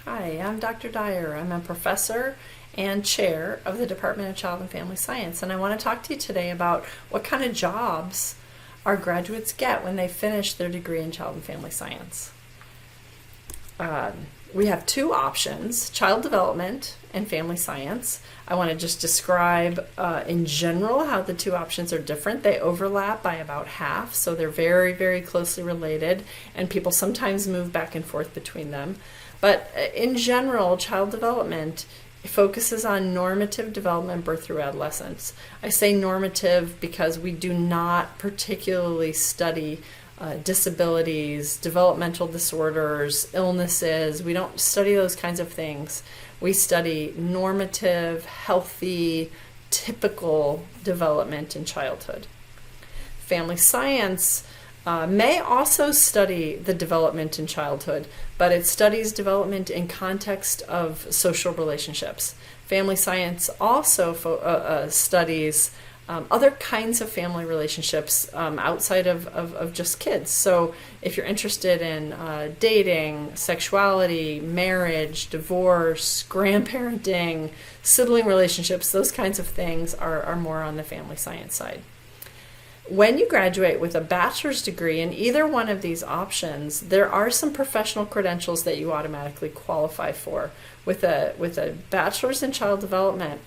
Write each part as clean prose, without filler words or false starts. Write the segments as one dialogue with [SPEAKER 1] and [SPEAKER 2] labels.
[SPEAKER 1] Hi, I'm Dr. Dyer. I'm a professor and chair of the Department of Child and Family Science, and I want to talk to you today about what kind of jobs our graduates get when they finish their degree in Child and Family Science. We have two options, child development and family science. I want to just describe in general how the two options are different. They overlap by about half, so they're very, very closely related, and people sometimes move back and forth between them. But in general, child development focuses on normative development birth through adolescence. I say normative because we do not particularly study disabilities, developmental disorders, illnesses. We don't study those kinds of things. We study normative, healthy, typical development in childhood. Family science may also study the development in childhood, but it studies development in context of social relationships. Family science also studies other kinds of family relationships outside of just kids. So if you're interested in dating, sexuality, marriage, divorce, grandparenting, sibling relationships, those kinds of things are more on the family science side. When you graduate with a bachelor's degree in either one of these options, there are some professional credentials that you automatically qualify for. With a bachelor's in child development,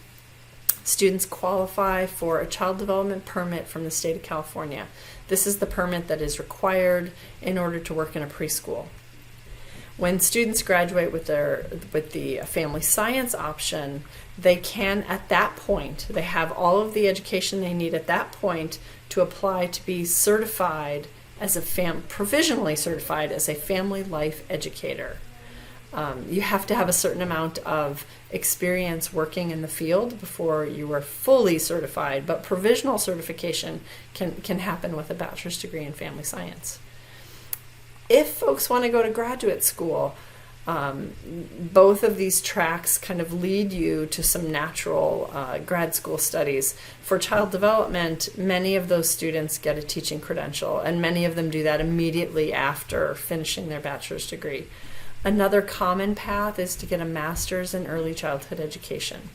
[SPEAKER 1] students qualify for a child development permit from the state of California. This is the permit that is required in order to work in a preschool. When students graduate with the family science option, they can, at that point, they have all of the education they need at that point to apply to be certified as provisionally certified as a family life educator. You have to have a certain amount of experience working in the field before you are fully certified, but provisional certification can happen with a bachelor's degree in family science. If folks want to go to graduate school, both of these tracks kind of lead you to some natural grad school studies. For child development, many of those students get a teaching credential, and many of them do that immediately after finishing their bachelor's degree. Another common path is to get a master's in early childhood education.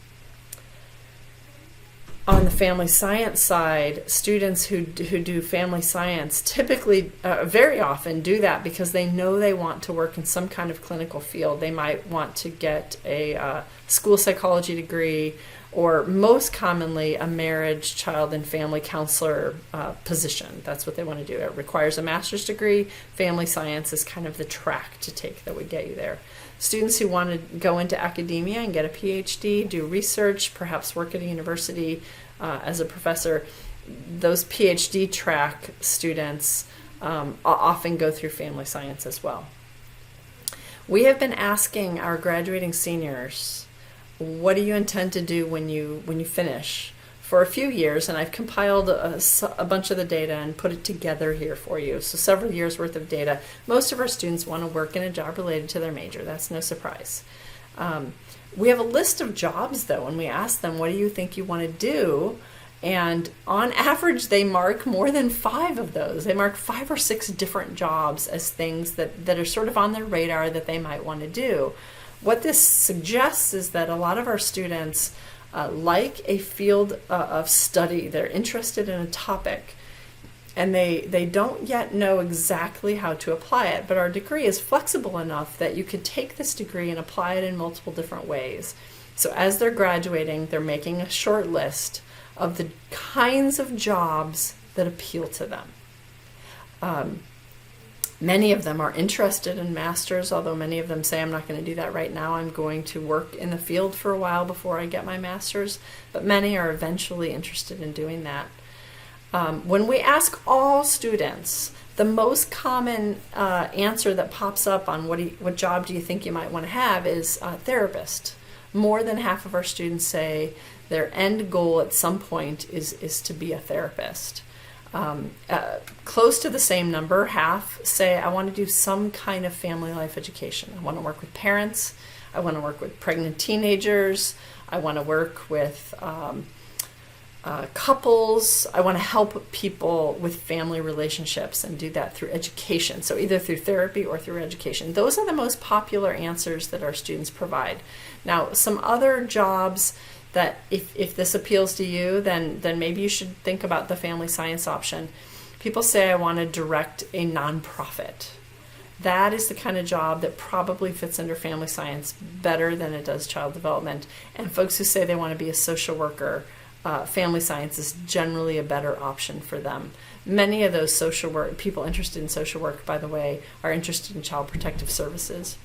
[SPEAKER 1] On the family science side, students who do family science typically, very often do that because they know they want to work in some kind of clinical field. They might want to get a school psychology degree, or most commonly a marriage, child, and family counselor position. That's what they want to do. It requires a master's degree. Family science is kind of the track to take that would get you there. Students who want to go into academia and get a PhD, do research, perhaps work at a university as a professor, those PhD track students often go through family science as well. We have been asking our graduating seniors, what do you intend to do when you finish, for a few years, and I've compiled a bunch of the data and put it together here for you. So several years worth of data. Most of our students want to work in a job related to their major. That's no surprise. We have a list of jobs, though, and we ask them, what do you think you want to do? And on average, they mark more than 5 of those. They mark 5 or 6 different jobs as things that are sort of on their radar that they might want to do. What this suggests is that a lot of our students like a field of study. They're interested in a topic, and they don't yet know exactly how to apply it, but our degree is flexible enough that you could take this degree and apply it in multiple different ways. So as they're graduating, they're making a short list of the kinds of jobs that appeal to them. Many of them are interested in masters, although many of them say, I'm not going to do that right now. I'm going to work in the field for a while before I get my master's. But many are eventually interested in doing that. When we ask all students, the most common answer that pops up on what job do you think you might want to have is therapist. More than half of our students say their end goal at some point is to be a therapist. Close to the same number, half say, I want to do some kind of family life education. I want to work with parents. I want to work with pregnant teenagers. I want to work with couples. I want to help people with family relationships and do that through education. So either through therapy or through education. Those are the most popular answers that our students provide. Now, some other jobs that if this appeals to you, then maybe you should think about the family science option. People say, I want to direct a nonprofit. That is the kind of job that probably fits under family science better than it does child development. And folks who say they want to be a social worker, family science is generally a better option for them. Many of those social work people interested in social work, by the way, are interested in child protective services.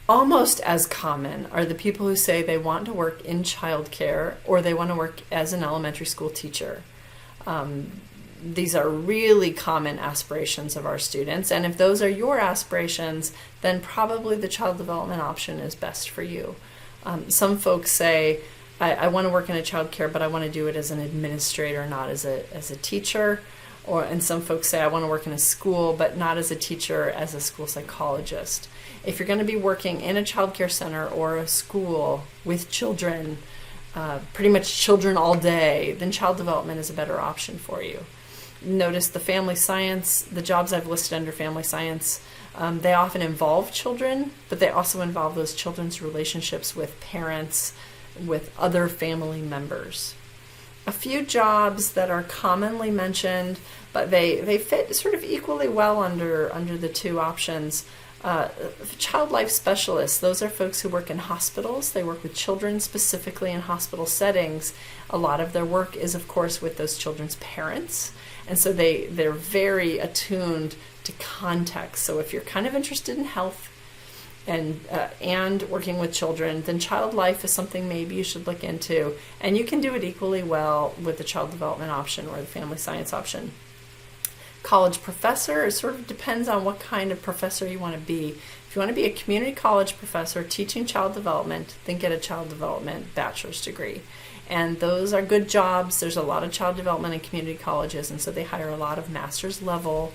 [SPEAKER 1] Almost as common are the people who say they want to work in childcare or they want to work as an elementary school teacher. These are really common aspirations of our students, and if those are your aspirations, then probably the child development option is best for you. Some folks say, I want to work in a childcare, but I want to do it as an administrator, not as a teacher. And some folks say, I want to work in a school, but not as a teacher, as a school psychologist. If you're going to be working in a childcare center or a school with children, pretty much children all day, then child development is a better option for you. Notice the family science, the jobs I've listed under family science, they often involve children, but they also involve those children's relationships with parents, with other family members. A few jobs that are commonly mentioned, but they fit sort of equally well under the two options. Child life specialists, those are folks who work in hospitals. They work with children specifically in hospital settings. A lot of their work is, of course, with those children's parents. And so they're very attuned to context. So if you're kind of interested in health and working with children, then child life is something maybe you should look into. And you can do it equally well with the child development option or the family science option. College professor, it sort of depends on what kind of professor you want to be. If you want to be a community college professor teaching child development, then get a child development bachelor's degree. And those are good jobs. There's a lot of child development in community colleges, and so they hire a lot of master's level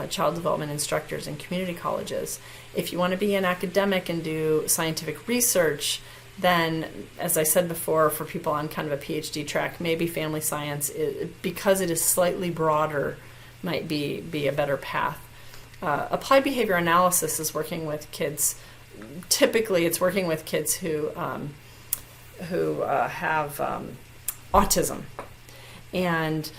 [SPEAKER 1] child development instructors in community colleges. If you want to be an academic and do scientific research, then, as I said before, for people on kind of a PhD track, maybe family science, because it is slightly broader, might be a better path. Applied behavior analysis is working with kids. Typically, it's working with kids who have autism, and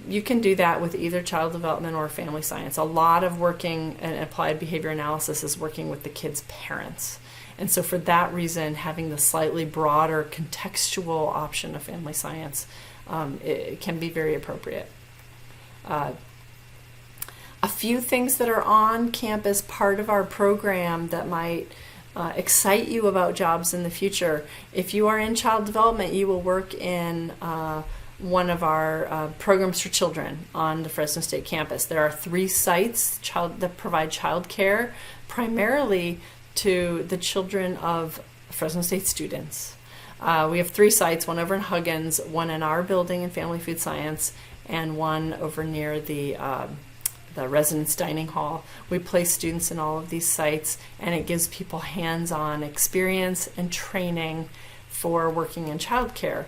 [SPEAKER 1] you can do that with either child development or family science. A lot of working in applied behavior analysis is working with the kids' parents, and so for that reason, having the slightly broader contextual option of family science, it can be very appropriate. A few things that are on campus part of our program that might excite you about jobs in the future. If you are in child development, you will work in one of our programs for children on the Fresno State campus. There are 3 sites that provide child care primarily to the children of Fresno State students. We have 3 sites, one over in Huggins, one in our building in Family Food Science, and one over near the residence dining hall. We place students in all of these sites, and it gives people hands-on experience and training for working in childcare.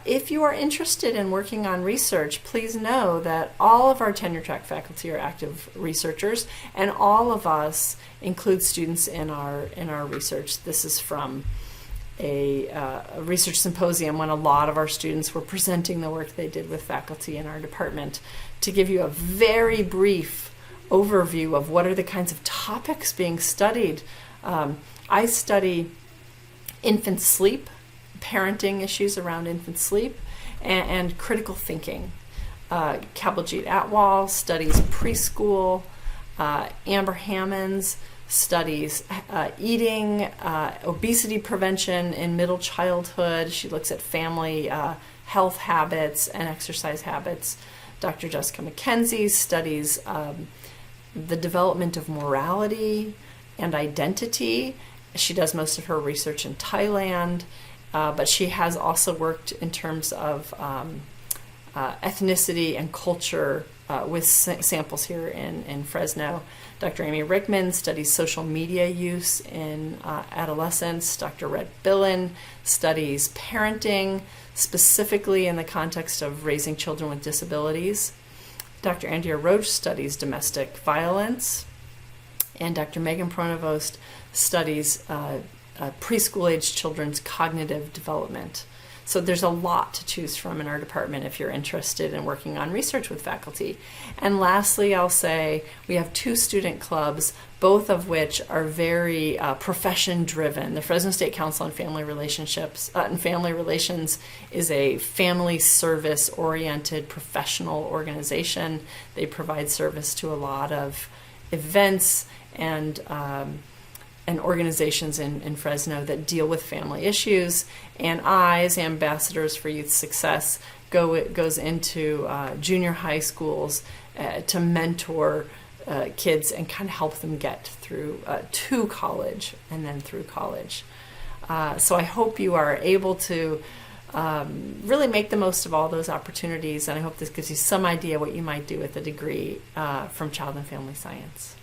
[SPEAKER 1] If you are interested in working on research, please know that all of our tenure track faculty are active researchers, and all of us include students in our research. This is from a research symposium when a lot of our students were presenting the work they did with faculty in our department. To give you a very brief overview of what are the kinds of topics being studied, I study infant sleep, parenting issues around infant sleep, and critical thinking. Kabaljit Atwal studies preschool. Amber Hammonds studies eating, obesity prevention in middle childhood. She looks at family health habits and exercise habits. Dr. Jessica McKenzie studies the development of morality and identity. She does most of her research in Thailand, but she has also worked in terms of ethnicity and culture with samples here in Fresno. Dr. Amy Rickman studies social media use in adolescents. Dr. Red Billen studies parenting, specifically in the context of raising children with disabilities. Dr. Andrea Roach studies domestic violence. And Dr. Megan Pronovost studies preschool-age children's cognitive development. So there's a lot to choose from in our department if you're interested in working on research with faculty. And lastly, I'll say we have 2 student clubs, both of which are very profession-driven. The Fresno State Council on Family Relationships and Family Relations is a family service-oriented professional organization. They provide service to a lot of events and organizations in Fresno that deal with family issues. And I, as Ambassadors for Youth Success, goes into junior high schools to mentor kids and kind of help them get through to college and then through college. So I hope you are able to really make the most of all those opportunities, and I hope this gives you some idea what you might do with a degree from Child and Family Science.